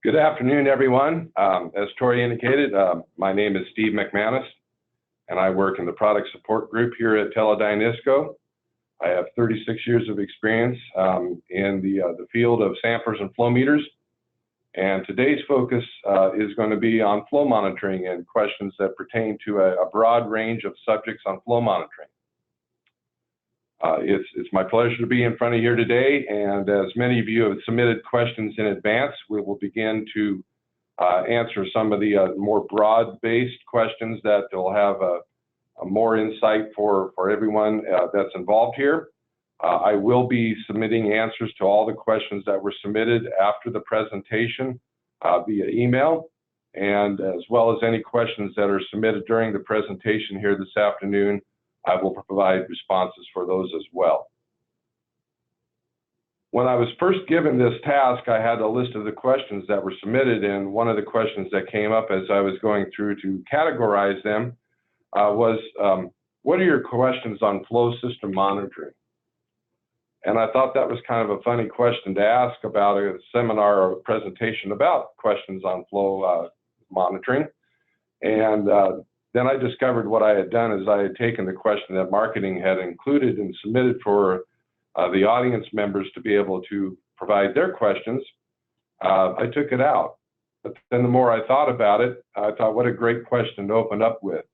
Good afternoon, everyone. As Tori indicated, my name is Steve McMannus, and I work in the product support group here at Teledyne ISCO. I have 36 years of experience in the field of samplers and flow meters, and today's focus is going to be on flow monitoring and questions that pertain to a broad range of subjects on flow monitoring. It's my pleasure to be in front of you today, and as many of you have submitted questions in advance, we will begin to answer some of the more broad-based questions that will have a more insight for everyone that's involved here. I will be submitting answers to all the questions that were submitted after the presentation via email, and as well as any questions that are submitted during the presentation here this afternoon. I will provide responses for those as well. When I was first given this task, I had a list of the questions that were submitted, and one of the questions that came up as I was going through to categorize them was, what are your questions on flow system monitoring? And I thought that was kind of a funny question to ask about a seminar or presentation about questions on flow monitoring. And then I discovered what I had done is I had taken the question that marketing had included and submitted for the audience members to be able to provide their questions. I took it out. But then the more I thought about it, I thought, what a great question to open up with.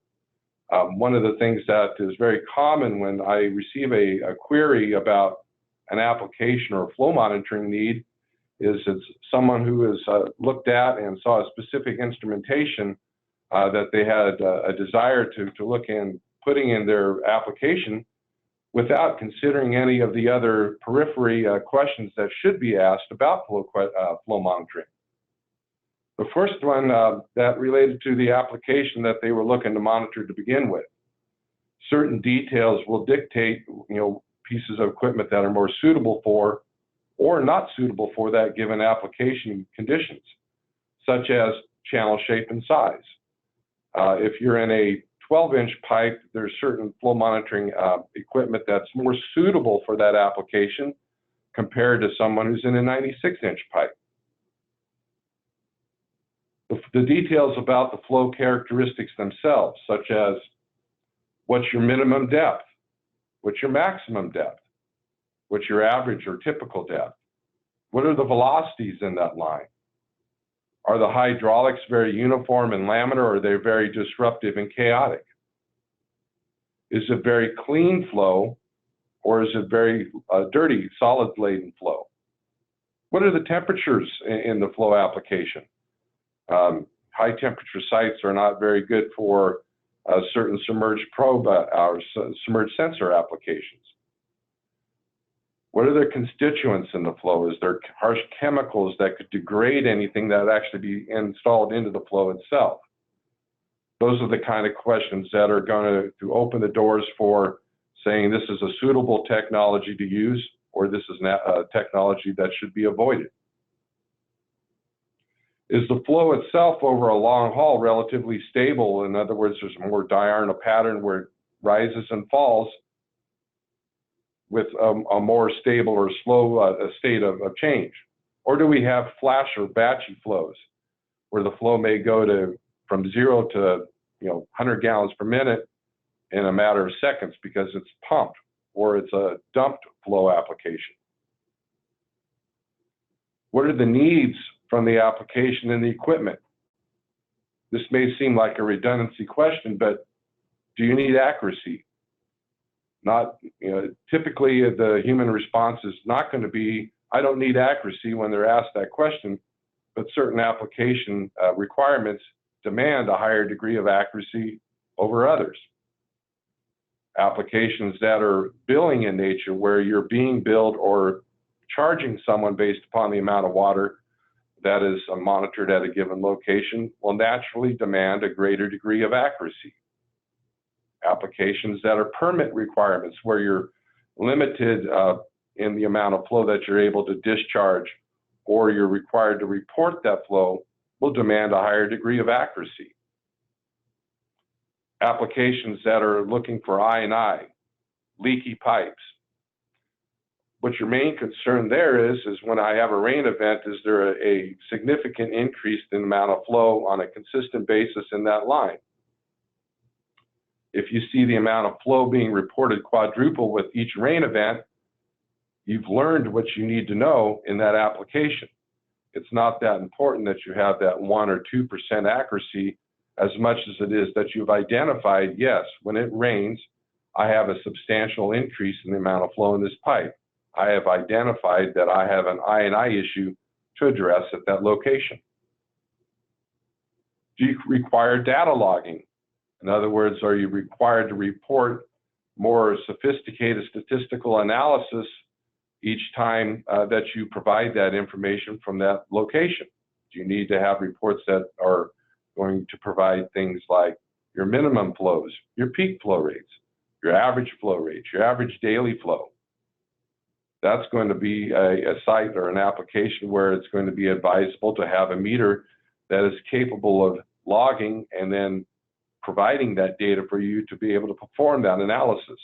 One of the things that is very common when I receive a query about an application or a flow monitoring need is it's someone who has looked at and saw a specific instrumentation that they had a desire to look in putting in their application without considering any of the other periphery questions that should be asked about flow monitoring. The first one that related to the application that they were looking to monitor to begin with. Certain details will dictate, pieces of equipment that are more suitable for or not suitable for that given application conditions, such as channel shape and size. If you're in a 12-inch pipe, there's certain flow monitoring equipment that's more suitable for that application compared to someone who's in a 96-inch pipe. The details about the flow characteristics themselves, such as what's your minimum depth, what's your maximum depth, what's your average or typical depth, what are the velocities in that line? Are the hydraulics very uniform and laminar, or are they very disruptive and chaotic? Is it very clean flow, or is it very dirty, solid-laden flow? What are the temperatures in the flow application? High temperature sites are not very good for certain submerged probe or submerged sensor applications. What are the constituents in the flow? Is there harsh chemicals that could degrade anything that would actually be installed into the flow itself? Those are the kind of questions that are going to open the doors for saying this is a suitable technology to use, or this is a technology that should be avoided. Is the flow itself over a long haul relatively stable? In other words, there's more diurnal pattern where it rises and falls with a more stable or slow state of change? Or do we have flash or batchy flows where the flow may go from 0 to 100 gallons per minute in a matter of seconds because it's pumped, or it's a dumped flow application? What are the needs from the application and the equipment? This may seem like a redundancy question, but do you need accuracy? Typically the human response is not going to be, I don't need accuracy when they're asked that question, but certain application requirements demand a higher degree of accuracy over others. Applications that are billing in nature, where you're being billed or charging someone based upon the amount of water that is monitored at a given location, will naturally demand a greater degree of accuracy. Applications that are permit requirements, where you're limited in the amount of flow that you're able to discharge, or you're required to report that flow, will demand a higher degree of accuracy. Applications that are looking for I&I, leaky pipes, what your main concern there is when I have a rain event, is there a significant increase in the amount of flow on a consistent basis in that line? If you see the amount of flow being reported quadruple with each rain event, you've learned what you need to know in that application. It's not that important that you have that 1 or 2% accuracy as much as it is that you've identified, yes, when it rains, I have a substantial increase in the amount of flow in this pipe. I have identified that I have an I&I issue to address at that location. Do you require data logging? In other words, are you required to report more sophisticated statistical analysis each time that you provide that information from that location? Do you need to have reports that are going to provide things like your minimum flows, your peak flow rates, your average flow rates, your average daily flow? That's going to be a site or an application where it's going to be advisable to have a meter that is capable of logging and then providing that data for you to be able to perform that analysis.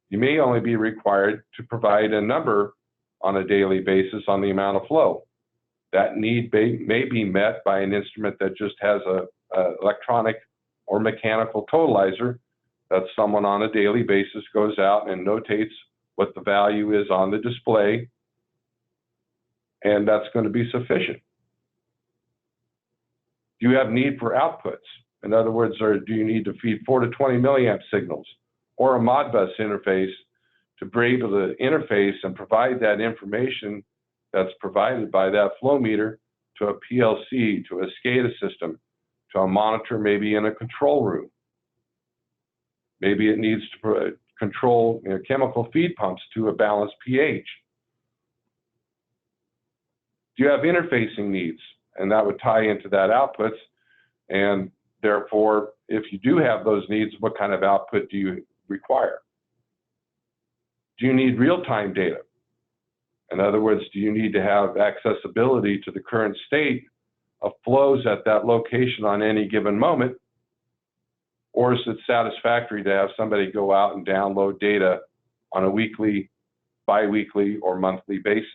You may only be required to provide a number on a daily basis on the amount of flow. That need may be met by an instrument that just has a electronic or mechanical totalizer that someone on a daily basis goes out and notates what the value is on the display, and that's going to be sufficient. Do you have need for outputs? In other words, do you need to feed 4 to 20 milliamp signals or a Modbus interface to be able to interface and provide that information that's provided by that flow meter to a PLC, to a SCADA system, to a monitor maybe in a control room? Maybe it needs to control chemical feed pumps to a balanced pH. Do you have interfacing needs? And that would tie into that outputs. And therefore, if you do have those needs, what kind of output do you require? Do you need real-time data? In other words, do you need to have accessibility to the current state of flows at that location on any given moment? Or is it satisfactory to have somebody go out and download data on a weekly, bi-weekly, or monthly basis?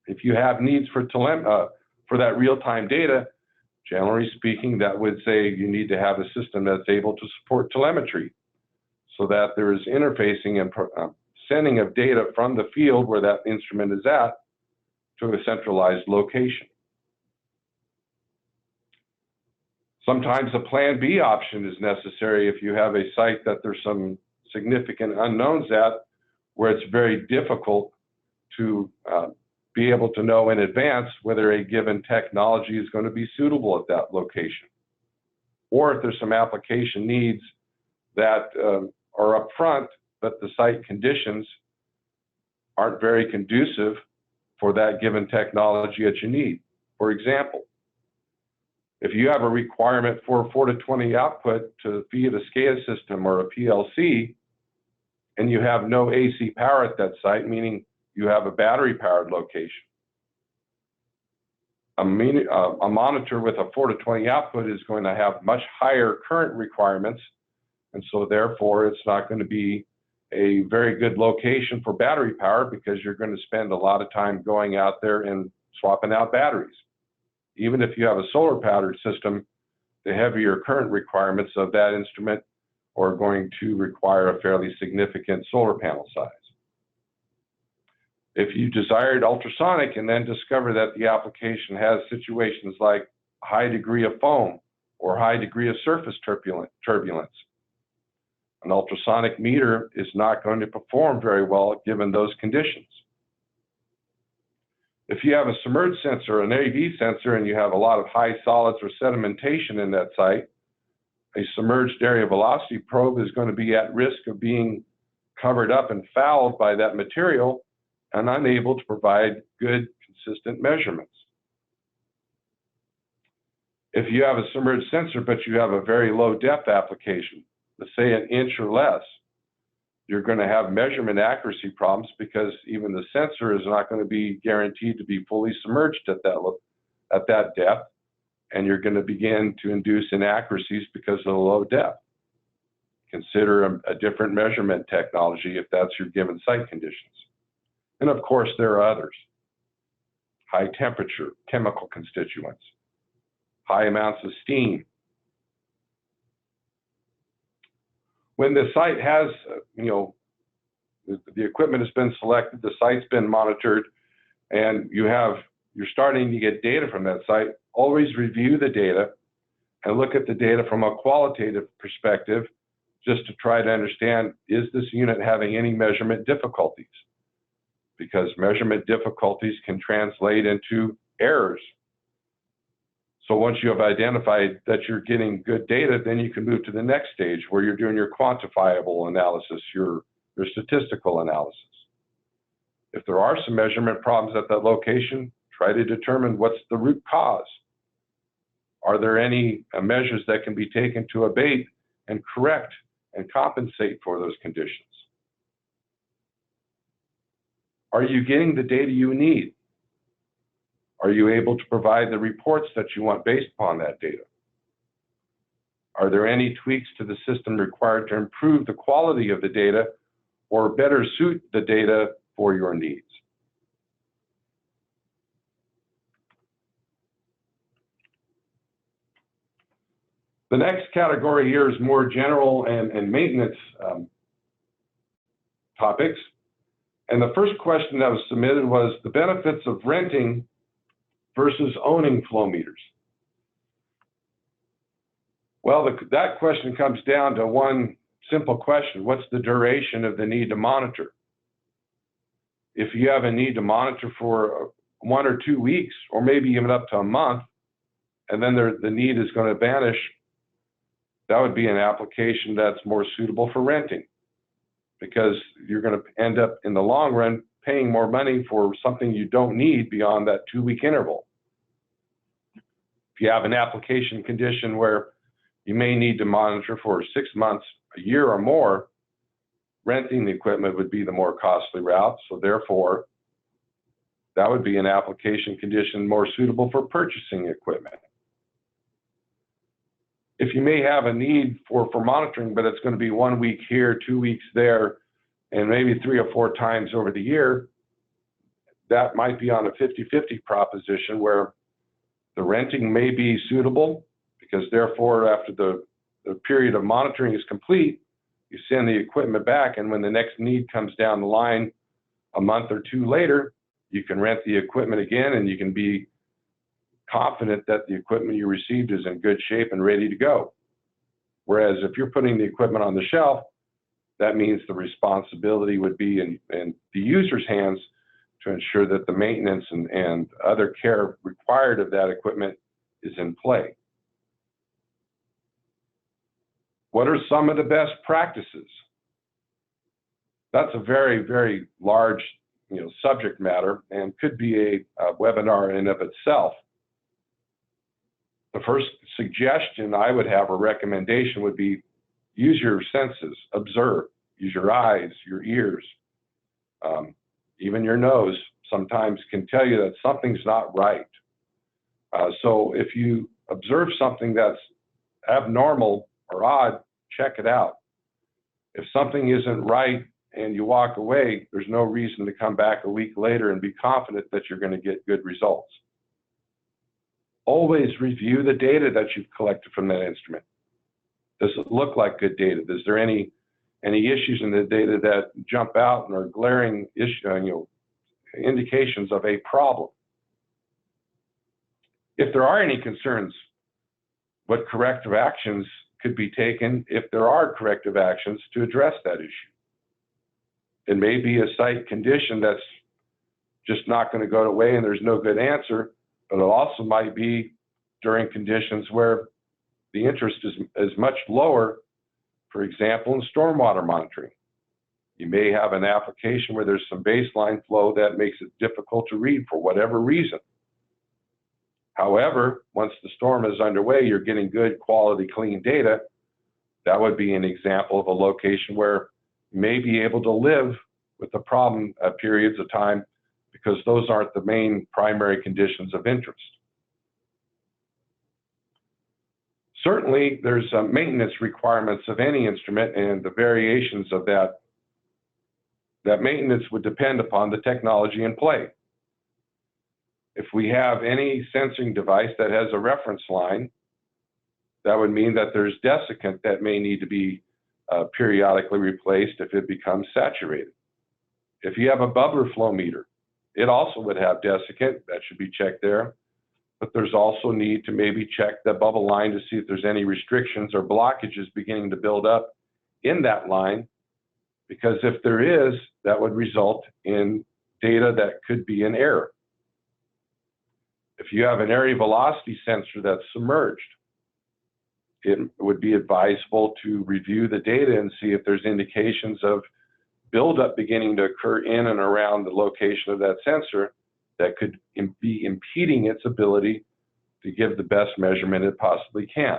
If you have needs for that real-time data, generally speaking, that would say you need to have a system that's able to support telemetry so that there is interfacing and sending of data from the field where that instrument is at to a centralized location. Sometimes a plan B option is necessary if you have a site that there's some significant unknowns at, where it's very difficult to be able to know in advance whether a given technology is going to be suitable at that location. Or if there's some application needs that are upfront, but the site conditions aren't very conducive for that given technology that you need. For example, if you have a requirement for 4 to 20 output to feed a SCADA system or a PLC, and you have no AC power at that site, meaning you have a battery-powered location, a monitor with a 4 to 20 output is going to have much higher current requirements, and so therefore it's not going to be a very good location for battery power, because you're going to spend a lot of time going out there and swapping out batteries. Even if you have a solar-powered system, the heavier current requirements of that instrument are going to require a fairly significant solar panel size. If you desired ultrasonic and then discover that the application has situations like a high degree of foam or high degree of surface turbulence, an ultrasonic meter is not going to perform very well given those conditions. If you have a submerged sensor, an AV sensor, and you have a lot of high solids or sedimentation in that site, a submerged area velocity probe is going to be at risk of being covered up and fouled by that material and unable to provide good, consistent measurements. If you have a submerged sensor, but you have a very low depth application, let's say an inch or less, you're going to have measurement accuracy problems, because even the sensor is not going to be guaranteed to be fully submerged at that depth, and you're going to begin to induce inaccuracies because of the low depth. Consider a different measurement technology if that's your given site conditions. And of course, there are others. High temperature, chemical constituents, high amounts of steam. When the site has, the equipment has been selected, the site's been monitored, and you're starting to get data from that site, always review the data and look at the data from a qualitative perspective just to try to understand, is this unit having any measurement difficulties? Because measurement difficulties can translate into errors. So once you have identified that you're getting good data, then you can move to the next stage where you're doing your quantifiable analysis, your statistical analysis. If there are some measurement problems at that location, try to determine what's the root cause. Are there any measures that can be taken to abate and correct and compensate for those conditions? Are you getting the data you need? Are you able to provide the reports that you want based upon that data? Are there any tweaks to the system required to improve the quality of the data or better suit the data for your needs? The next category here is more general and maintenance topics. And the first question that was submitted was the benefits of renting versus owning flow meters. Well, that question comes down to one simple question. What's the duration of the need to monitor? If you have a need to monitor for 1 or 2 weeks, or maybe even up to a month, and then the need is going to vanish, that would be an application that's more suitable for renting, because you're going to end up in the long run paying more money for something you don't need beyond that 2-week interval. If you have an application condition where you may need to monitor for 6 months, a year or more, renting the equipment would be the more costly route. So therefore, that would be an application condition more suitable for purchasing equipment. If you may have a need for monitoring, but it's going to be 1 week here, 2 weeks there, and maybe 3 or 4 times over the year, that might be on a 50-50 proposition where the renting may be suitable, because therefore after the period of monitoring is complete, you send the equipment back, and when the next need comes down the line a month or 2 later, you can rent the equipment again, and you can be confident that the equipment you received is in good shape and ready to go. Whereas if you're putting the equipment on the shelf, that means the responsibility would be in the user's hands to ensure that the maintenance and other care required of that equipment is in play. What are some of the best practices? That's a very, very large subject matter and could be a webinar in and of itself. The first suggestion I would have, or recommendation, would be use your senses, observe, use your eyes, your ears, even your nose sometimes can tell you that something's not right. So if you observe something that's abnormal or odd, check it out. If something isn't right and you walk away, there's no reason to come back a week later and be confident that you're going to get good results. Always review the data that you've collected from that instrument. Does it look like good data? Is there any issues in the data that jump out and are glaring indications of a problem? If there are any concerns, what corrective actions could be taken if there are corrective actions to address that issue? It may be a site condition that's just not going to go away and there's no good answer, but it also might be during conditions where the interest is much lower, for example, in stormwater monitoring. You may have an application where there's some baseline flow that makes it difficult to read for whatever reason. However, once the storm is underway, you're getting good quality, clean data. That would be an example of a location where you may be able to live with the problem at periods of time because those aren't the main primary conditions of interest. Certainly, there's maintenance requirements of any instrument, and the variations of that maintenance would depend upon the technology in play. If we have any sensing device that has a reference line, that would mean that there's desiccant that may need to be periodically replaced if it becomes saturated. If you have a bubbler flow meter, it also would have desiccant. That should be checked there. But there's also need to maybe check the bubble line to see if there's any restrictions or blockages beginning to build up in that line, because if there is, that would result in data that could be in error. If you have an area velocity sensor that's submerged, it would be advisable to review the data and see if there's indications of buildup beginning to occur in and around the location of that sensor that could be impeding its ability to give the best measurement it possibly can.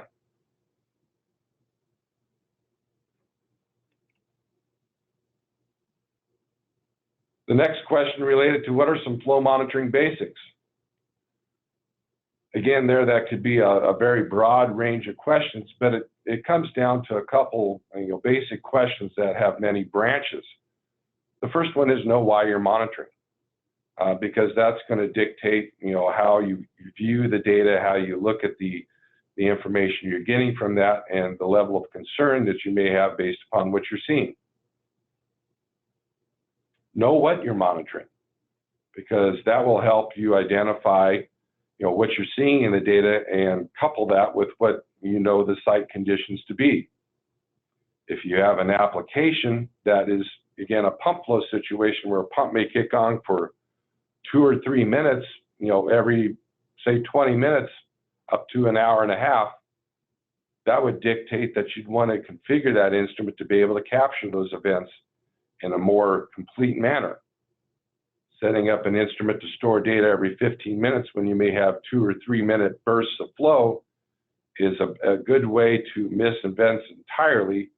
The next question related to what are some flow monitoring basics? Again, that could be a very broad range of questions, but it comes down to a couple basic questions that have many branches. The first one is know why you're monitoring, because that's going to dictate how you view the data, how you look at the information you're getting from that, and the level of concern that you may have based upon what you're seeing. Know what you're monitoring, because that will help you identify what you're seeing in the data and couple that with what the site conditions to be. If you have an application that is, again, a pump flow situation where a pump may kick on for 2 or 3 minutes, every, say, 20 minutes up to an hour and a half, that would dictate that you'd want to configure that instrument to be able to capture those events in a more complete manner. Setting up an instrument to store data every 15 minutes when you may have 2 or 3 minute bursts of flow is a good way to miss events entirely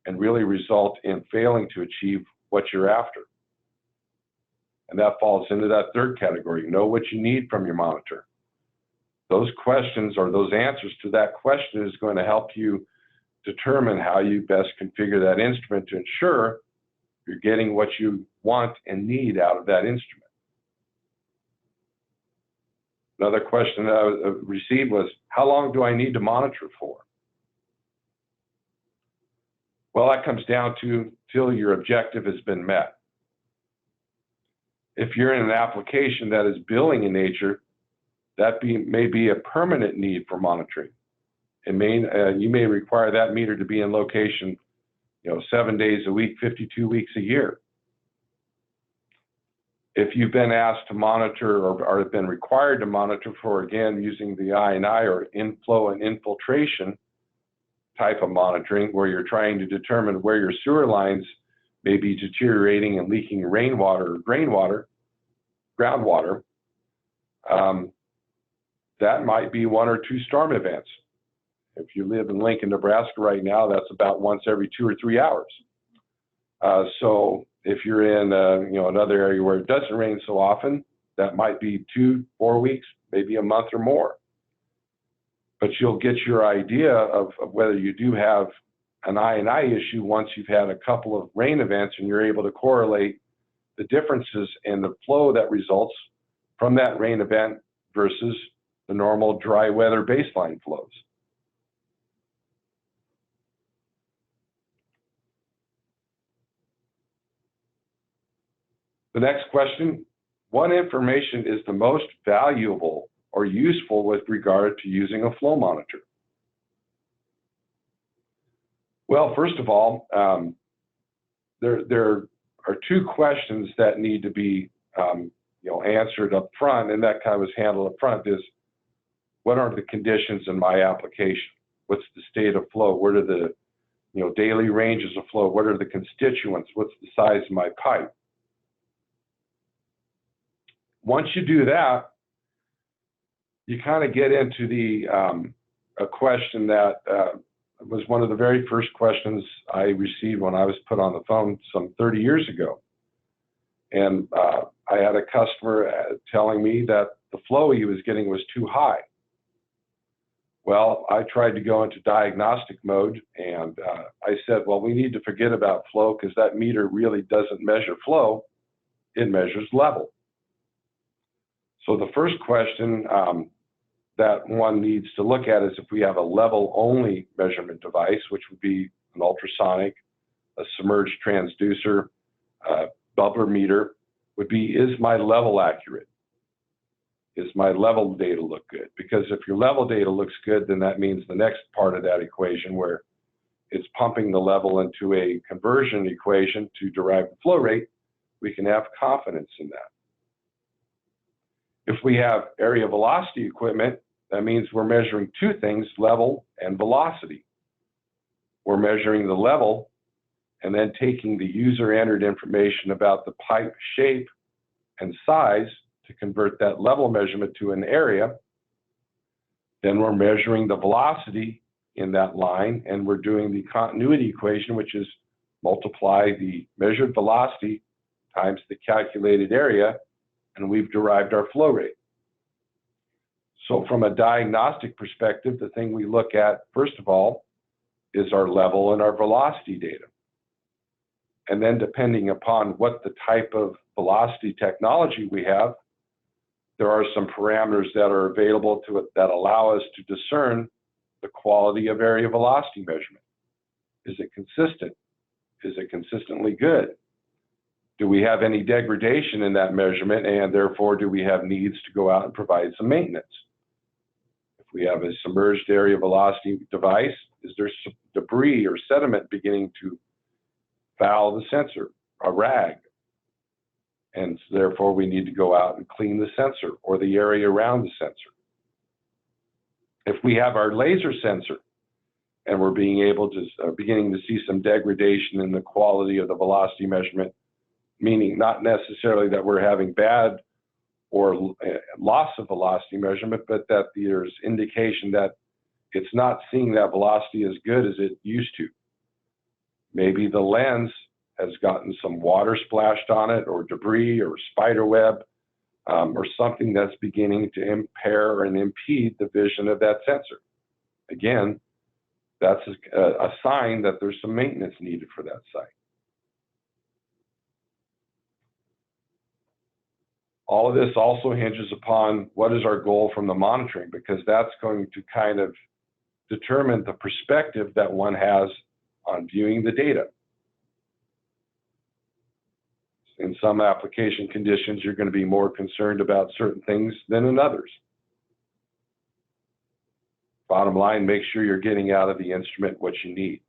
and really result in failing to achieve what you're after. And that falls into that third category. Know what you need from your monitor. Those questions or those answers to that question is going to help you determine how you best configure that instrument to ensure you're getting what you want and need out of that instrument. Another question that I received was, how long do I need to monitor for? Well, that comes down to till your objective has been met. If you're in an application that is billing in nature, that may be a permanent need for monitoring. You may require that meter to be in location 7 days a week, 52 weeks a year. If you've been asked to monitor or have been required to monitor for, again, using the I&I or inflow and infiltration type of monitoring, where you're trying to determine where your sewer lines may be deteriorating and leaking rainwater or groundwater, that might be 1 or 2 storm events. If you live in Lincoln, Nebraska right now, that's about once every 2 or 3 hours. So if you're in another area where it doesn't rain so often, that might be 2, 4 weeks, maybe a month or more. But you'll get your idea of whether you do have an I&I issue once you've had a couple of rain events and you're able to correlate the differences in the flow that results from that rain event versus the normal dry weather baseline flows. The next question, what information is the most valuable or useful with regard to using a flow monitor? Well, first of all, there are 2 questions that need to be answered up front, and that kind of was handled up front, is what are the conditions in my application? What's the state of flow? What are the daily ranges of flow? What are the constituents? What's the size of my pipe? Once you do that, you kind of get into a question that was one of the very first questions I received when I was put on the phone some 30 years ago. And I had a customer telling me that the flow he was getting was too high. Well, I tried to go into diagnostic mode, and I said, well, we need to forget about flow because that meter really doesn't measure flow, it measures level. So the first question that one needs to look at is if we have a level-only measurement device, which would be an ultrasonic, a submerged transducer, bubbler meter, would be, is my level accurate? Is my level data look good? Because if your level data looks good, then that means the next part of that equation where it's pumping the level into a conversion equation to derive the flow rate, we can have confidence in that. If we have area velocity equipment, that means we're measuring two things, level and velocity. We're measuring the level and then taking the user-entered information about the pipe shape and size to convert that level measurement to an area. Then we're measuring the velocity in that line, and we're doing the continuity equation, which is multiply the measured velocity times the calculated area, and we've derived our flow rate. So from a diagnostic perspective, the thing we look at, first of all, is our level and our velocity data. And then depending upon what the type of velocity technology we have, there are some parameters that are available to it that allow us to discern the quality of area velocity measurement. Is it consistent? Is it consistently good? Do we have any degradation in that measurement, and therefore do we have needs to go out and provide some maintenance? If we have a submerged area velocity device, is there some debris or sediment beginning to foul the sensor, a rag? And so therefore we need to go out and clean the sensor or the area around the sensor. If we have our laser sensor and we're beginning to see some degradation in the quality of the velocity measurement, meaning not necessarily that we're having bad or loss of velocity measurement, but that there's indication that it's not seeing that velocity as good as it used to. Maybe the lens has gotten some water splashed on it, or debris, or spider web, or something that's beginning to impair and impede the vision of that sensor. Again, that's a sign that there's some maintenance needed for that site. All of this also hinges upon what is our goal from the monitoring, because that's going to kind of determine the perspective that one has on viewing the data. In some application conditions, you're going to be more concerned about certain things than in others. Bottom line, make sure you're getting out of the instrument what you need.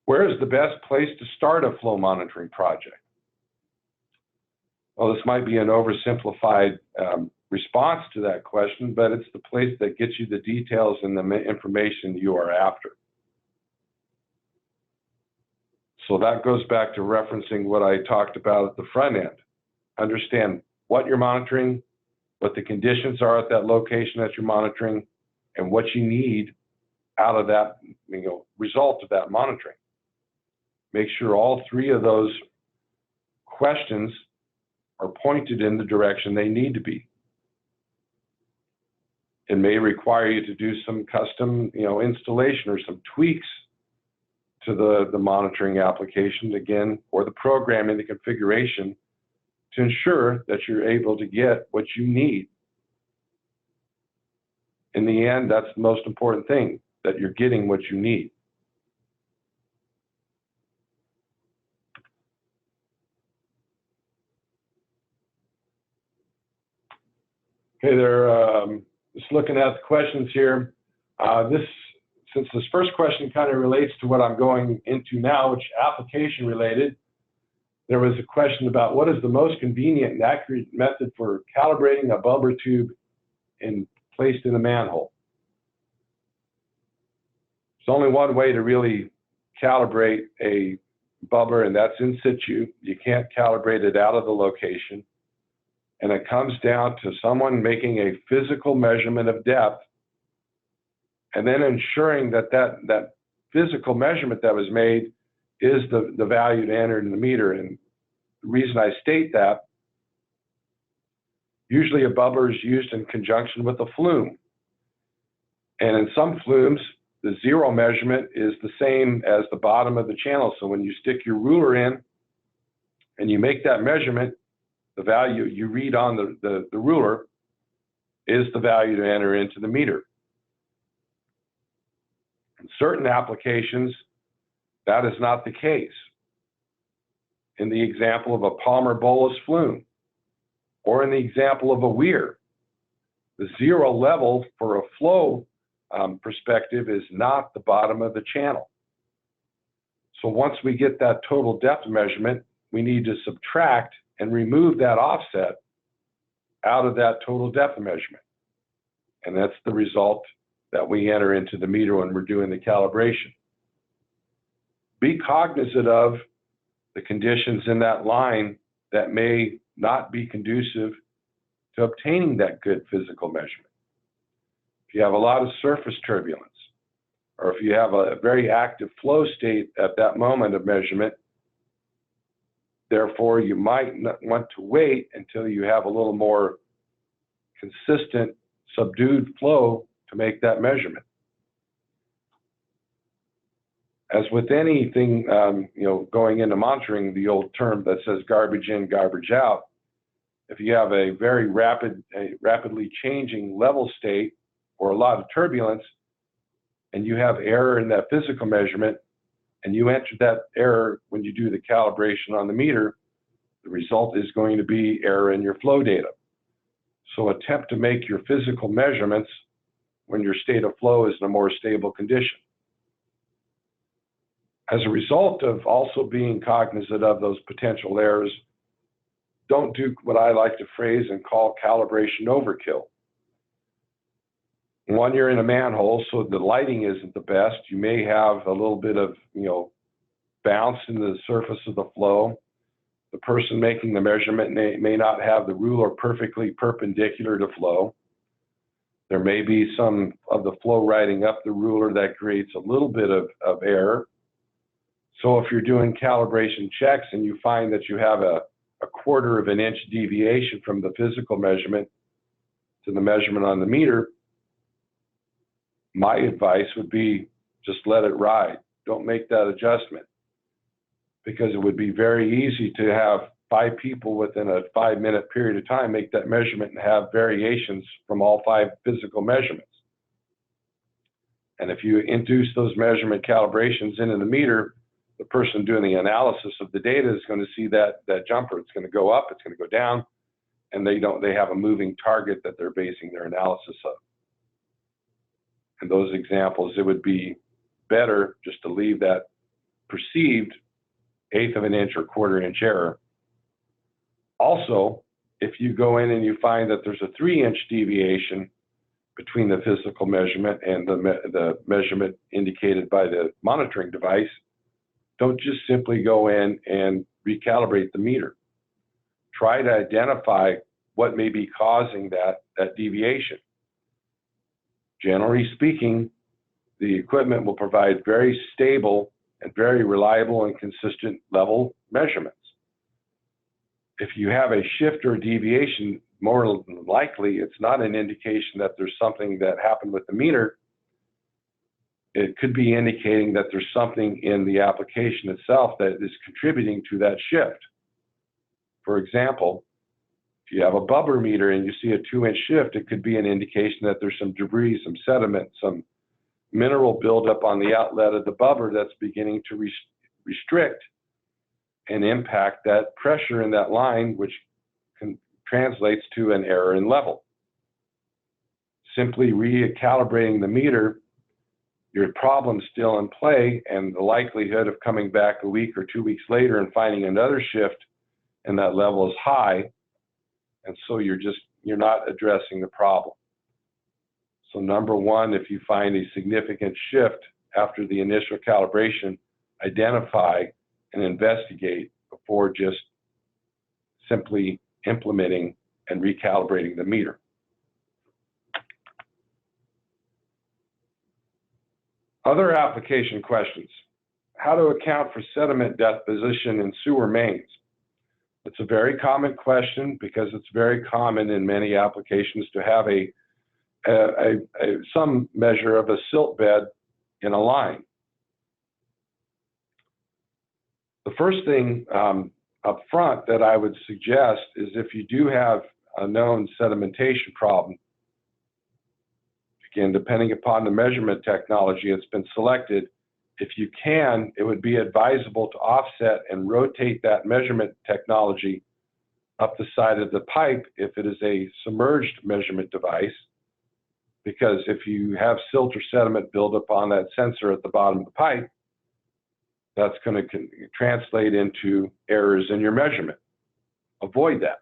Where is the best place to start a flow monitoring project? Well, this might be an oversimplified response to that question, but it's the place that gets you the details and the information you are after. So that goes back to referencing what I talked about at the front end. Understand what you're monitoring, what the conditions are at that location that you're monitoring, and what you need out of that result of that monitoring. Make sure all three of those questions are pointed in the direction they need to be. It may require you to do some custom installation or some tweaks to the monitoring application, again, or the programming, the configuration, to ensure that you're able to get what you need. In the end, that's the most important thing, that you're getting what you need. Okay, just looking at the questions here. Since this first question kind of relates to what I'm going into now, which application related, there was a question about what is the most convenient and accurate method for calibrating a bubbler tube placed in a manhole. There's only one way to really calibrate a bubbler, and that's in situ. You can't calibrate it out of the location. And it comes down to someone making a physical measurement of depth and then ensuring that that physical measurement that was made is the value to enter in the meter. And the reason I state that Usually a bubbler is used in conjunction with a flume. And in some flumes, the zero measurement is the same as the bottom of the channel. So when you stick your ruler in and you make that measurement, the value you read on the ruler is the value to enter into the meter. In certain applications, that is not the case. In the example of a Palmer bolus flume, or in the example of a weir, the zero level for a flow perspective is not the bottom of the channel. So once we get that total depth measurement, we need to subtract and remove that offset out of that total depth measurement. And that's the result that we enter into the meter when we're doing the calibration. Be cognizant of the conditions in that line that may not be conducive to obtaining that good physical measurement. If you have a lot of surface turbulence, or if you have a very active flow state at that moment of measurement, therefore you might not want to wait until you have a little more consistent, subdued flow to make that measurement. As with anything, going into monitoring, the old term that says garbage in, garbage out, if you have a very rapidly changing level state or a lot of turbulence, and you have error in that physical measurement, and you enter that error when you do the calibration on the meter, the result is going to be error in your flow data. So attempt to make your physical measurements when your state of flow is in a more stable condition. As a result of also being cognizant of those potential errors, don't do what I like to phrase and call calibration overkill. When you're in a manhole, so the lighting isn't the best, you may have a little bit of, bounce in the surface of the flow. The person making the measurement may not have the ruler perfectly perpendicular to flow. There may be some of the flow riding up the ruler that creates a little bit of error. So if you're doing calibration checks and you find that you have a 1/4 of an inch deviation from the physical measurement to the measurement on the meter, my advice would be just let it ride. Don't make that adjustment, because it would be very easy to have 5 people within a 5-minute period of time make that measurement and have variations from all 5 physical measurements. And if you induce those measurement calibrations into the meter, the person doing the analysis of the data is going to see that jumper. It's going to go up, it's going to go down, and they have a moving target that they're basing their analysis of. In those examples, it would be better just to leave that perceived 1/8 of an inch or 1/4 inch error. Also, if you go in and you find that there's a 3-inch deviation between the physical measurement and the measurement indicated by the monitoring device, don't just simply go in and recalibrate the meter. Try to identify what may be causing that deviation. Generally speaking, the equipment will provide very stable and very reliable and consistent level measurements. If you have a shift or deviation, more likely it's not an indication that there's something that happened with the meter. It could be indicating that there's something in the application itself that is contributing to that shift. For example, if you have a bubbler meter and you see a 2-inch shift, it could be an indication that there's some debris, some sediment, some mineral buildup on the outlet of the bubbler that's beginning to restrict and impact that pressure in that line, which translates to an error in level. Simply recalibrating the meter, your problem's still in play, and the likelihood of coming back a week or 2 weeks later and finding another shift and that level is high, and so you're not addressing the problem. So number one, if you find a significant shift after the initial calibration, identify and investigate before just simply implementing and recalibrating the meter. Other application questions. How to account for sediment deposition in sewer mains? It's a very common question because it's very common in many applications to have some measure of a silt bed in a line. The first thing up front that I would suggest is if you do have a known sedimentation problem, again, depending upon the measurement technology that's been selected, if you can, it would be advisable to offset and rotate that measurement technology up the side of the pipe if it is a submerged measurement device, because if you have silt or sediment build up on that sensor at the bottom of the pipe, that's going to translate into errors in your measurement. Avoid that.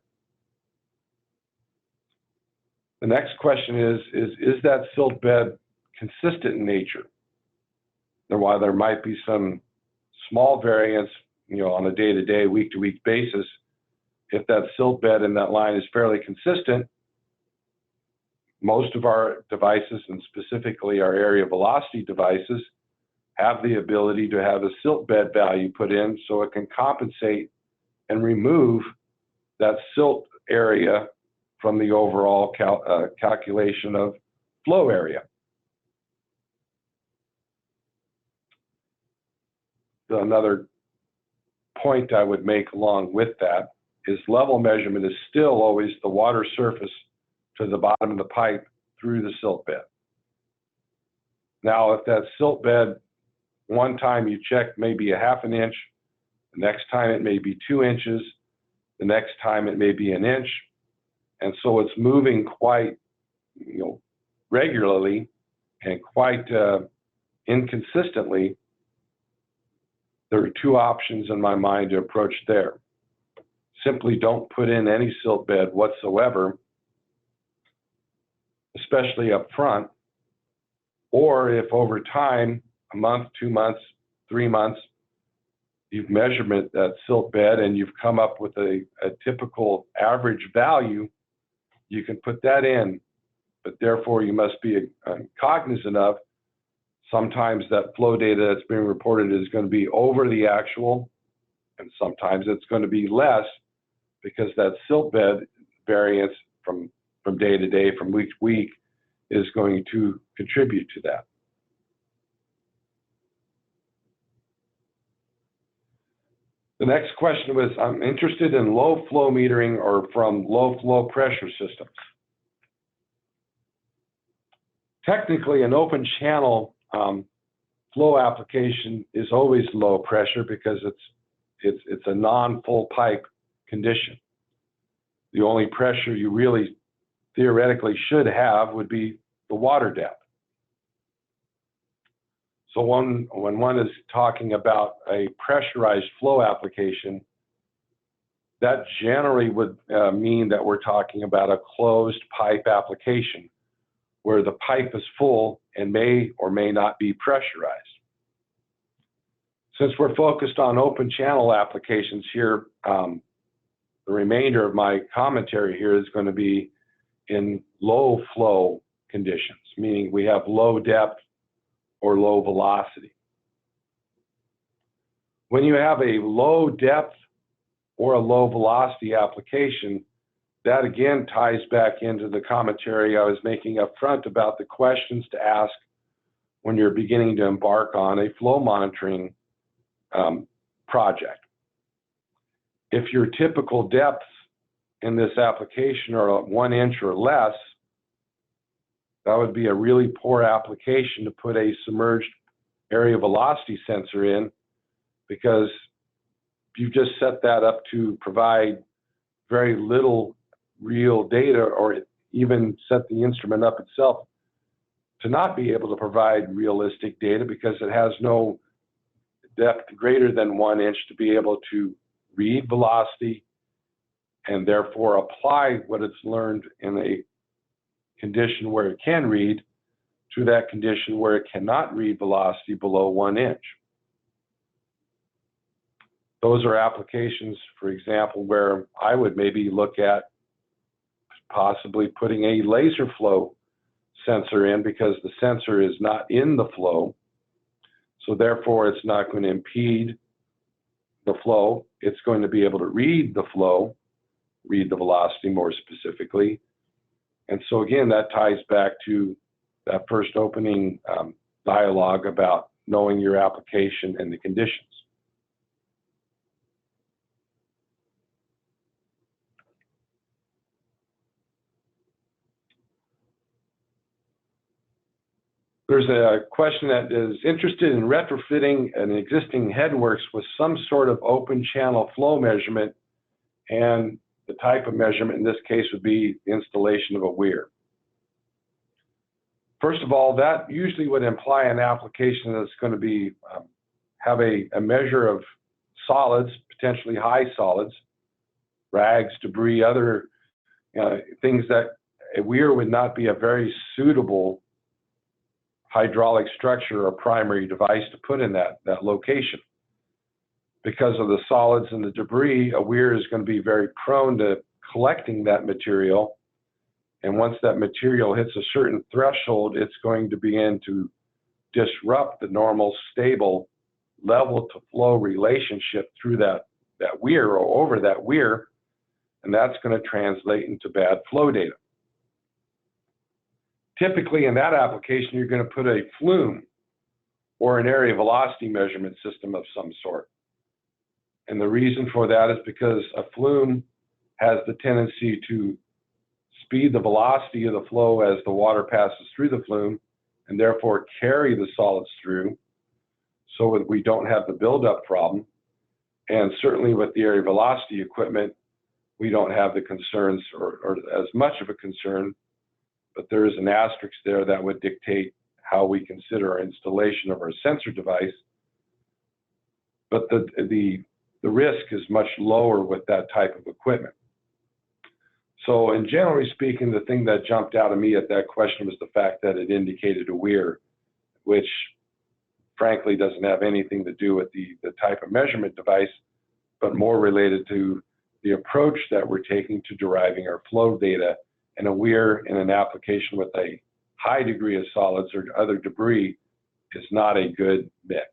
The next question is that silt bed consistent in nature? And while there might be some small variance, on a day-to-day, week-to-week basis, if that silt bed in that line is fairly consistent, most of our devices, and specifically our area velocity devices, have the ability to have a silt bed value put in so it can compensate and remove that silt area from the overall calculation of flow area. Another point I would make along with that is level measurement is still always the water surface to the bottom of the pipe through the silt bed. Now, if that silt bed, one time you check maybe a ½ inch, the next time it may be 2 inches, the next time it may be 1 inch, and so it's moving quite regularly and quite inconsistently, there are two options in my mind to approach there. Simply don't put in any silt bed whatsoever, especially up front, or if over time, a month, 2 months, 3 months, you've measured that silt bed and you've come up with a typical average value, you can put that in, but therefore you must be cognizant of sometimes that flow data that's being reported is going to be over the actual, and sometimes it's going to be less because that silt bed variance from day to day, from week to week, is going to contribute to that. The next question was, I'm interested in low flow metering or from low flow pressure systems. Technically, an open channel flow application is always low pressure because it's a non-full pipe condition. The only pressure you really theoretically should have would be the water depth. So when one is talking about a pressurized flow application, that generally would mean that we're talking about a closed pipe application where the pipe is full and may or may not be pressurized. Since we're focused on open channel applications here, the remainder of my commentary here is going to be in low flow conditions, meaning we have low depth or low velocity. When you have a low depth or a low velocity application, that again ties back into the commentary I was making up front about the questions to ask when you're beginning to embark on a flow monitoring project. If your typical depths in this application are 1 inch or less, that would be a really poor application to put a submerged area velocity sensor in, because you just set that up to provide very little real data, or even set the instrument up itself to not be able to provide realistic data because it has no depth greater than 1 inch to be able to read velocity and therefore apply what it's learned in a condition where it can read to that condition where it cannot read velocity below 1 inch. Those are applications, for example, where I would maybe look at possibly putting a laser flow sensor in, because the sensor is not in the flow, so therefore it's not going to impede the flow. It's going to be able to read the flow, read the velocity more specifically. And so again, that ties back to that first opening dialogue about knowing your application and the conditions. There's a question that is interested in retrofitting an existing headworks with some sort of open channel flow measurement, and the type of measurement in this case would be the installation of a weir. First of all, that usually would imply an application that's going to be have a measure of solids, potentially high solids, rags, debris, other things that a weir would not be a very suitable hydraulic structure or primary device to put in that location. Because of the solids and the debris, a weir is going to be very prone to collecting that material. And once that material hits a certain threshold, it's going to begin to disrupt the normal stable level to flow relationship through that weir or over that weir. And that's going to translate into bad flow data. Typically in that application, you're going to put a flume or an area velocity measurement system of some sort. And the reason for that is because a flume has the tendency to speed the velocity of the flow as the water passes through the flume and therefore carry the solids through so that we don't have the buildup problem. And certainly with the area velocity equipment, we don't have the concerns or as much of a concern, but there is an asterisk there that would dictate how we consider our installation of our sensor device. But the risk is much lower with that type of equipment. So, and generally speaking, the thing that jumped out at me at that question was the fact that it indicated a weir, which frankly doesn't have anything to do with the type of measurement device, but more related to the approach that we're taking to deriving our flow data. And a weir in an application with a high degree of solids or other debris is not a good mix.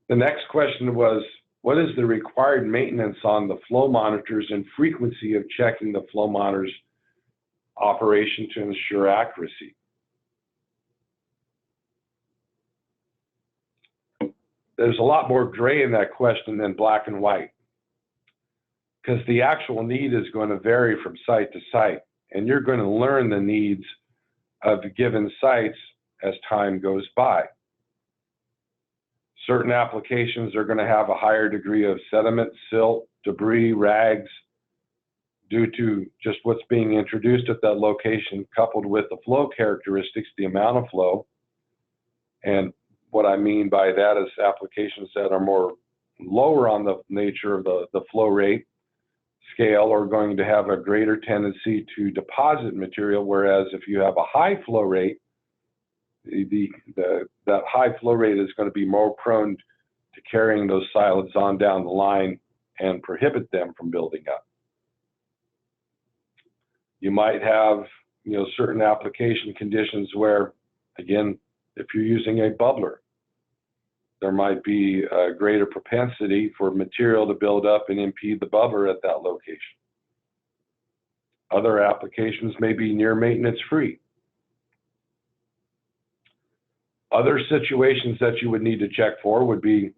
The next question was, what is the required maintenance on the flow monitors and frequency of checking the flow monitors operation to ensure accuracy? There's a lot more gray in that question than black and white, because the actual need is going to vary from site to site, and you're going to learn the needs of given sites as time goes by. Certain applications are going to have a higher degree of sediment, silt, debris, rags, due to just what's being introduced at that location, coupled with the flow characteristics, the amount of flow. And what I mean by that is applications that are more lower on the nature of the flow rate scale are going to have a greater tendency to deposit material, whereas if you have a high flow rate, that high flow rate is going to be more prone to carrying those solids on down the line and prohibit them from building up. You might have, certain application conditions where, again, if you're using a bubbler, there might be a greater propensity for material to build up and impede the bubbler at that location. Other applications may be near maintenance free. Other situations that you would need to check for would be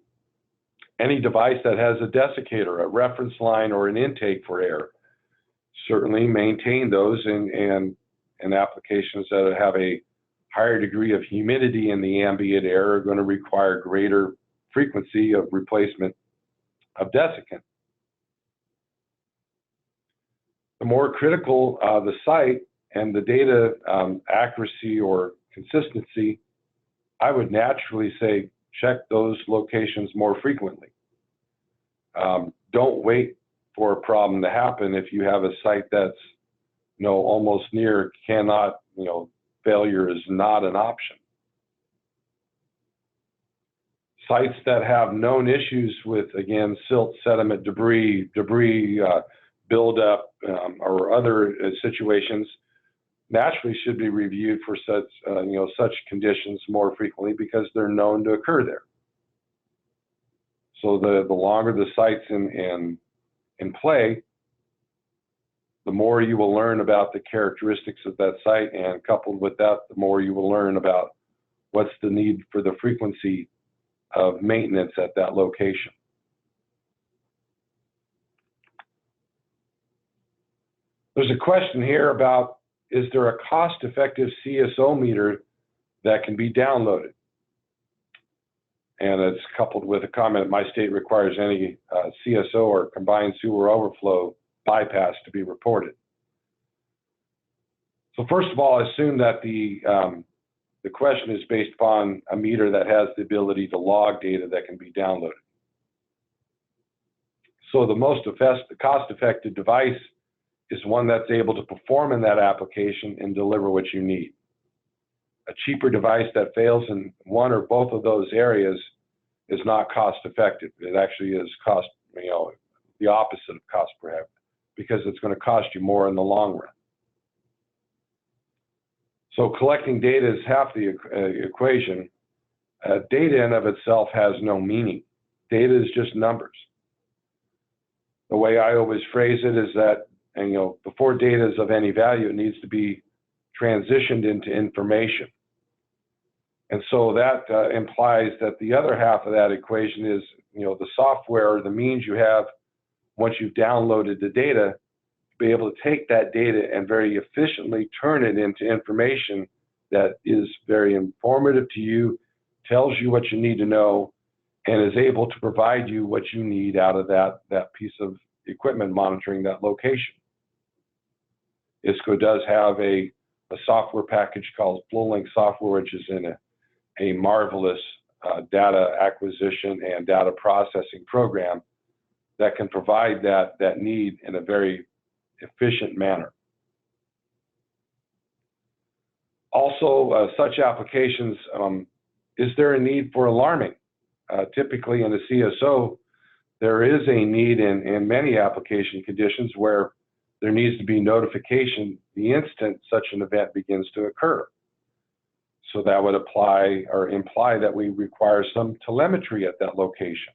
any device that has a desiccator, a reference line, or an intake for air. Certainly maintain those in applications that have a higher degree of humidity in the ambient air are going to require greater frequency of replacement of desiccant. The more critical the site and the data accuracy or consistency, I would naturally say check those locations more frequently. Don't wait for a problem to happen if you have a site that's almost near cannot, failure is not an option. Sites that have known issues with, again, silt, sediment, debris buildup, or other situations, naturally should be reviewed for such, such conditions more frequently because they're known to occur there. So the longer the site's in play, the more you will learn about the characteristics of that site, and coupled with that, the more you will learn about what's the need for the frequency of maintenance at that location. There's a question here about, is there a cost-effective CSO meter that can be downloaded? And it's coupled with a comment, my state requires any CSO or combined sewer overflow bypass to be reported. So first of all, assume that the question is based upon a meter that has the ability to log data that can be downloaded. So the cost-effective device is one that's able to perform in that application and deliver what you need. A cheaper device that fails in one or both of those areas is not cost-effective. It actually is cost, the opposite of cost perhaps, because it's going to cost you more in the long run. So collecting data is half the equation. Data in of itself has no meaning. Data is just numbers. The way I always phrase it is that, before data is of any value, it needs to be transitioned into information. And so that implies that the other half of that equation is, the software or the means you have once you've downloaded the data, to be able to take that data and very efficiently turn it into information that is very informative to you, tells you what you need to know, and is able to provide you what you need out of that piece of equipment monitoring that location. ISCO does have a software package called FlowLink software, which is in a marvelous data acquisition and data processing program that can provide that need in a very efficient manner. Also, such applications, is there a need for alarming? Typically in a CSO, there is a need in many application conditions where there needs to be notification the instant such an event begins to occur. So that would apply or imply that we require some telemetry at that location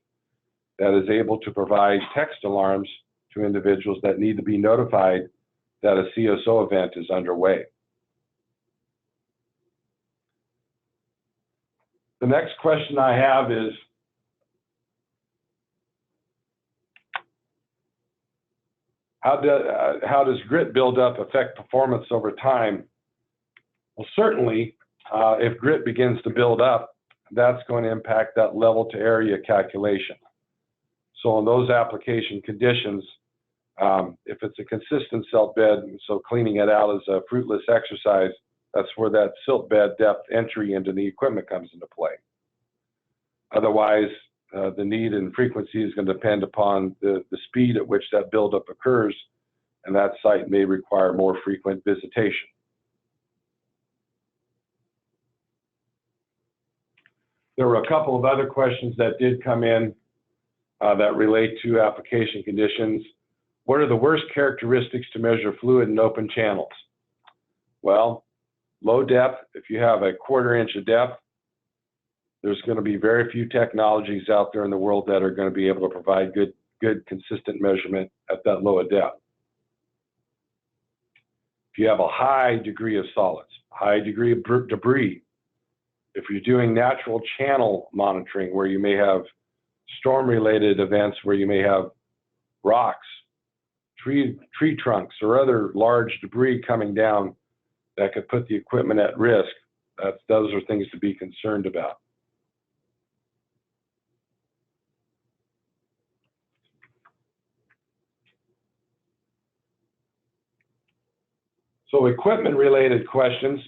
that is able to provide text alarms to individuals that need to be notified that a CSO event is underway. The next question I have is, how does grit buildup affect performance over time? Well, certainly, if grit begins to build up, that's going to impact that level to area calculation. So in those application conditions, if it's a consistent silt bed, so cleaning it out is a fruitless exercise, that's where that silt bed depth entry into the equipment comes into play. Otherwise, the need and frequency is going to depend upon the speed at which that buildup occurs, and that site may require more frequent visitation. There were a couple of other questions that did come in that relate to application conditions. What are the worst characteristics to measure fluid in open channels? Well, low depth, if you have a 1/4 inch of depth, there's going to be very few technologies out there in the world that are going to be able to provide good consistent measurement at that low a depth. If you have a high degree of solids, high degree of debris, if you're doing natural channel monitoring where you may have storm-related events where you may have rocks, tree trunks, or other large debris coming down that could put the equipment at risk, those are things to be concerned about. So equipment-related questions.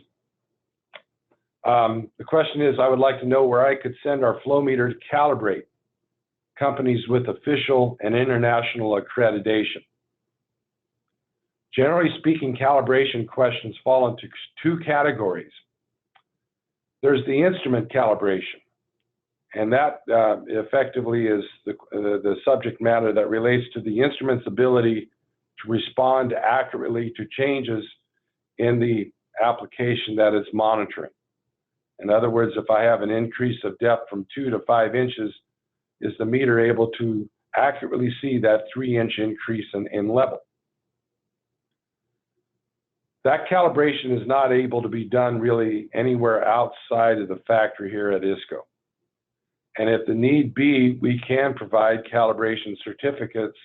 The question is, I would like to know where I could send our flow meter to calibrate. Companies with official and international accreditation. Generally speaking, calibration questions fall into 2 categories. There's the instrument calibration, and that effectively is the subject matter that relates to the instrument's ability to respond accurately to changes in the application that it's monitoring. In other words, if I have an increase of depth from 2 to 5 inches, is the meter able to accurately see that 3-inch increase in level? That calibration is not able to be done really anywhere outside of the factory here at ISCO. And if the need be, we can provide calibration certificates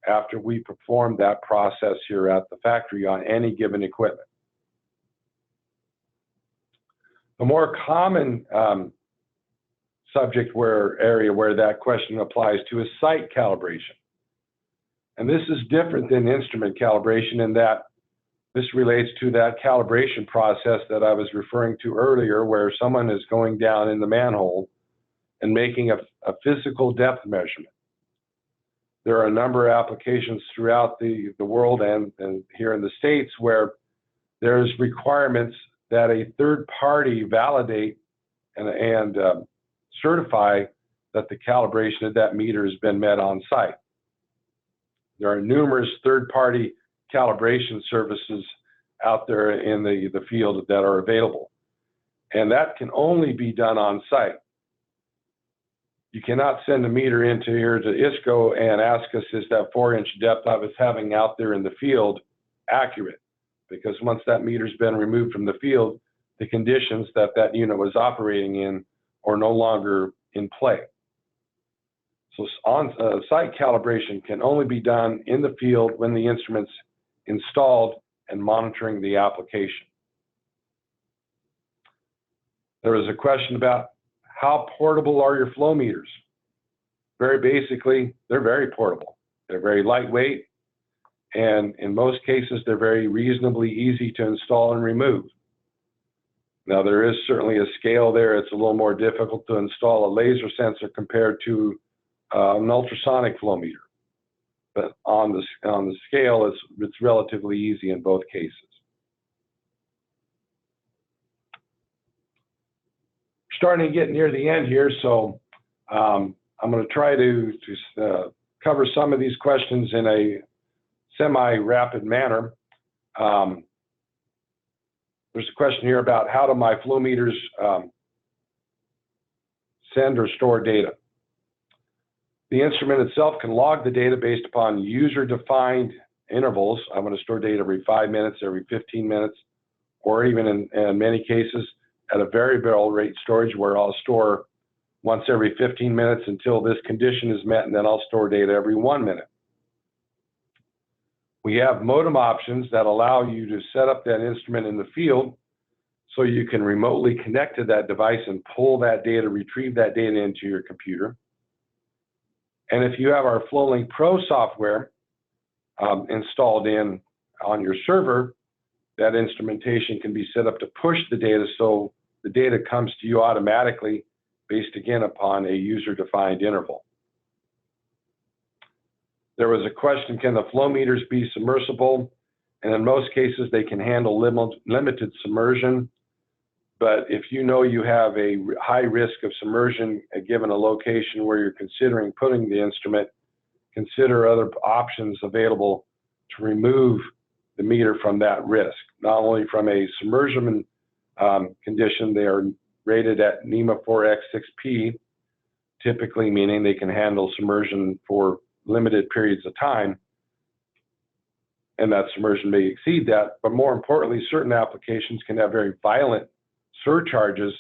after we perform that process here at the factory on any given equipment. The more common subject area where that question applies to is site calibration. And this is different than instrument calibration in that this relates to that calibration process that I was referring to earlier, where someone is going down in the manhole and making a physical depth measurement. There are a number of applications throughout the world and here in the States where there's requirements that a third party validate and certify that the calibration of that meter has been met on site. There are numerous third party calibration services out there in the field that are available. And that can only be done on site. You cannot send a meter into here to ISCO and ask us, is that 4-inch depth I was having out there in the field accurate? Because once that meter's been removed from the field, the conditions that that unit was operating in are no longer in play. So on-site calibration can only be done in the field when the instrument's installed and monitoring the application. There was a question about how portable are your flow meters? Very basically, they're very portable. They're very lightweight, and in most cases, they're very reasonably easy to install and remove. Now, there is certainly a scale there. It's a little more difficult to install a laser sensor compared to an ultrasonic flow meter. But on the scale, it's relatively easy in both cases. Starting to get near the end here, so I'm going to try to cover some of these questions in a semi-rapid manner. There's a question here about how do my flow meters send or store data. The instrument itself can log the data based upon user-defined intervals. I'm going to store data every 5 minutes, every 15 minutes, or even in many cases at a variable rate storage where I'll store once every 15 minutes until this condition is met, and then I'll store data every 1 minute. We have modem options that allow you to set up that instrument in the field so you can remotely connect to that device and pull that data, retrieve that data into your computer. And if you have our FlowLink Pro software installed on your server, that instrumentation can be set up to push the data so the data comes to you automatically based again upon a user-defined interval. There was a question, can the flow meters be submersible? And in most cases, they can handle limited submersion. But if you know you have a high risk of submersion given a location where you're considering putting the instrument, consider other options available to remove the meter from that risk. Not only from a submersion condition, they are rated at NEMA 4X6P, typically meaning they can handle submersion for limited periods of time, and that submersion may exceed that. But more importantly, certain applications can have very violent surcharges,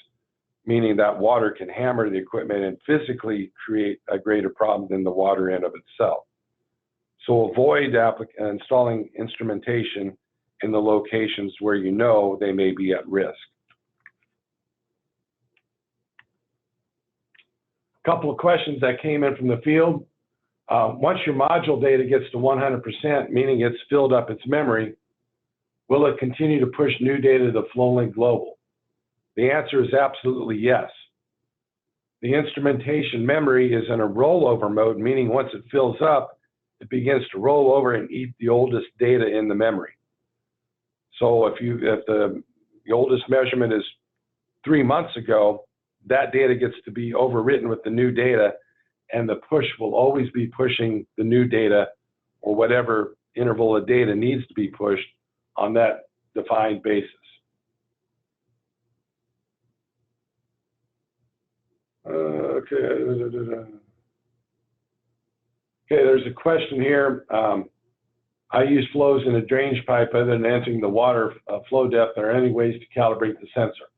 meaning that water can hammer the equipment and physically create a greater problem than the water in of itself. So avoid installing instrumentation in the locations where you know they may be at risk. A couple of questions that came in from the field. Once your module data gets to 100%, meaning it's filled up its memory, will it continue to push new data to the FlowLink Global? The answer is absolutely yes. The instrumentation memory is in a rollover mode, meaning once it fills up, it begins to roll over and eat the oldest data in the memory. So if the oldest measurement is 3 months ago, that data gets to be overwritten with the new data, and the push will always be pushing the new data or whatever interval of data needs to be pushed on that defined basis. Okay. Okay, there's a question here. I use flows in a drainage pipe other than answering the water flow depth. Are there any ways to calibrate the sensor?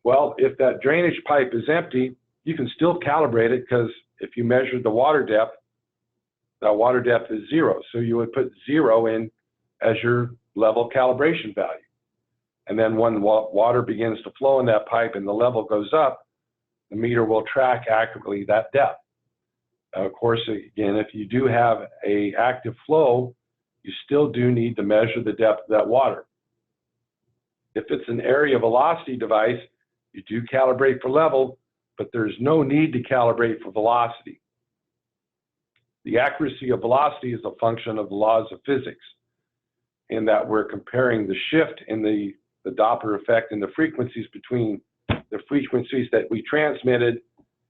Well, if that drainage pipe is empty, you can still calibrate it, because if you measure the water depth, that water depth is 0. So you would put 0 in as your level calibration value. And then when water begins to flow in that pipe and the level goes up, the meter will track accurately that depth. Of course, again, if you do have an active flow, you still do need to measure the depth of that water. If it's an area velocity device, you do calibrate for level, but there's no need to calibrate for velocity. The accuracy of velocity is a function of the laws of physics, in that we're comparing the shift in the Doppler effect and the frequencies between the frequencies that we transmitted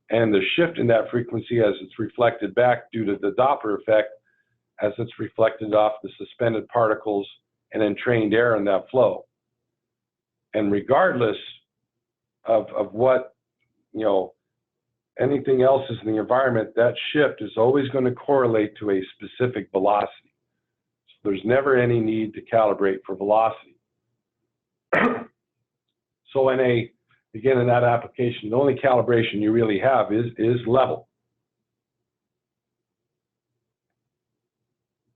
and the shift in that frequency as it's reflected back due to the Doppler effect as it's reflected off the suspended particles and entrained air in that flow. And regardless of what, anything else is in the environment, that shift is always going to correlate to a specific velocity. So there's never any need to calibrate for velocity. So again, in that application, the only calibration you really have is level.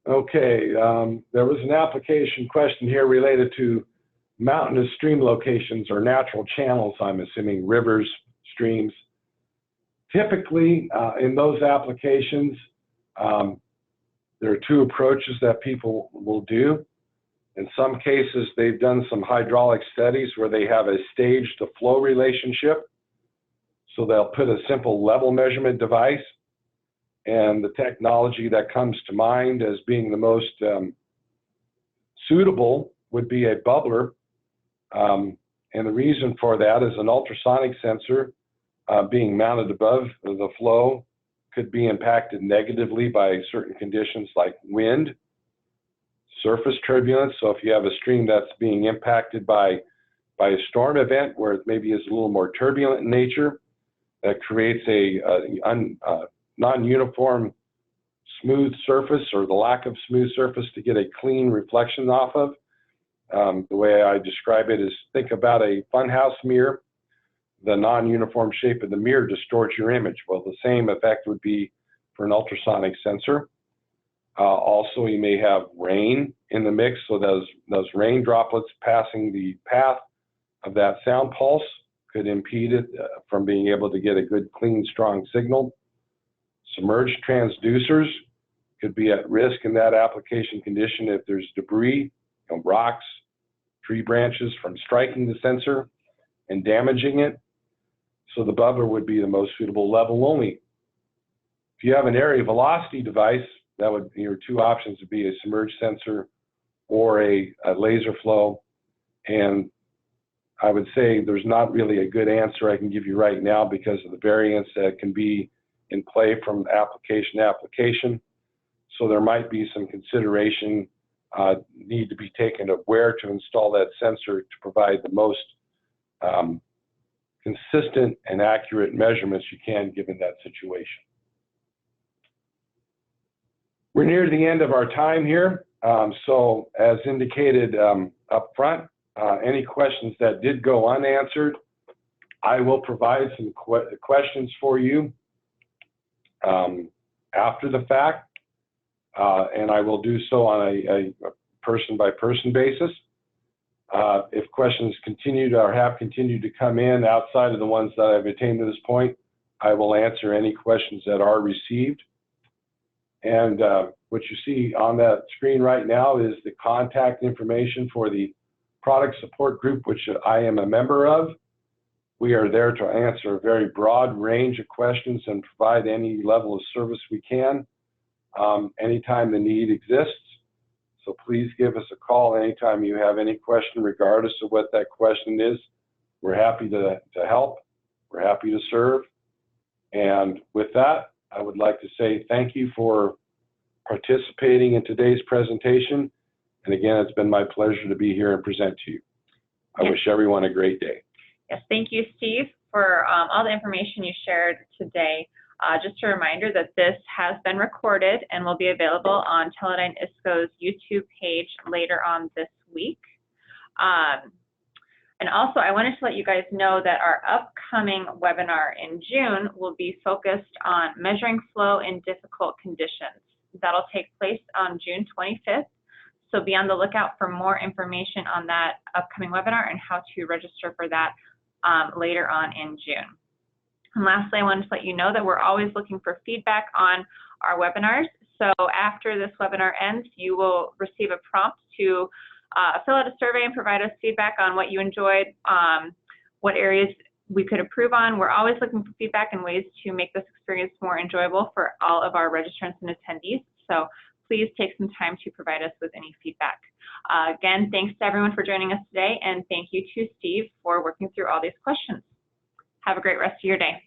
Okay, there was an application question here related to mountainous stream locations or natural channels, I'm assuming rivers, streams. Typically, in those applications, there are two approaches that people will do. In some cases, they've done some hydraulic studies where they have a stage-to-flow relationship. So they'll put a simple level measurement device, and the technology that comes to mind as being the most suitable would be a bubbler. And the reason for that is an ultrasonic sensor being mounted above the flow could be impacted negatively by certain conditions like wind, surface turbulence. So if you have a stream that's being impacted by a storm event where it maybe is a little more turbulent in nature, that creates a non-uniform smooth surface, or the lack of smooth surface to get a clean reflection off of. The way I describe it is, think about a funhouse mirror. The non-uniform shape of the mirror distorts your image. Well, the same effect would be for an ultrasonic sensor. Also, you may have rain in the mix, so those rain droplets passing the path of that sound pulse could impede it from being able to get a good, clean, strong signal. Submerged transducers could be at risk in that application condition if there's debris, rocks, tree branches from striking the sensor and damaging it. So the bubbler would be the most suitable level only. If you have an area velocity device, that would be your two options would be a submerged sensor or a laser flow. And I would say there's not really a good answer I can give you right now because of the variance that can be in play from application to application. So there might be some consideration need to be taken of where to install that sensor to provide the most consistent and accurate measurements you can given that situation. We're near the end of our time here. So as indicated up front, any questions that did go unanswered, I will provide some questions for you after the fact, and I will do so on a person-by-person basis. If questions continued or have continued to come in outside of the ones that I've attained to this point, I will answer any questions that are received. And what you see on that screen right now is the contact information for the product support group, which I am a member of. We are there to answer a very broad range of questions and provide any level of service we can anytime the need exists. So please give us a call anytime you have any question, regardless of what that question is. We're happy to help. We're happy to serve. And with that, I would like to say thank you for participating in today's presentation. And again, it's been my pleasure to be here and present to you. I wish everyone a great day. Yes, thank you, Steve, for all the information you shared today. Just a reminder that this has been recorded and will be available on Teledyne ISCO's YouTube page later on this week. And also, I wanted to let you guys know that our upcoming webinar in June will be focused on measuring flow in difficult conditions. That'll take place on June 25th. So be on the lookout for more information on that upcoming webinar and how to register for that later on in June. And lastly, I wanted to let you know that we're always looking for feedback on our webinars. So after this webinar ends, you will receive a prompt to fill out a survey and provide us feedback on what you enjoyed, what areas we could improve on. We're always looking for feedback and ways to make this experience more enjoyable for all of our registrants and attendees. So please take some time to provide us with any feedback. Again, thanks to everyone for joining us today, and thank you to Steve for working through all these questions. Have a great rest of your day.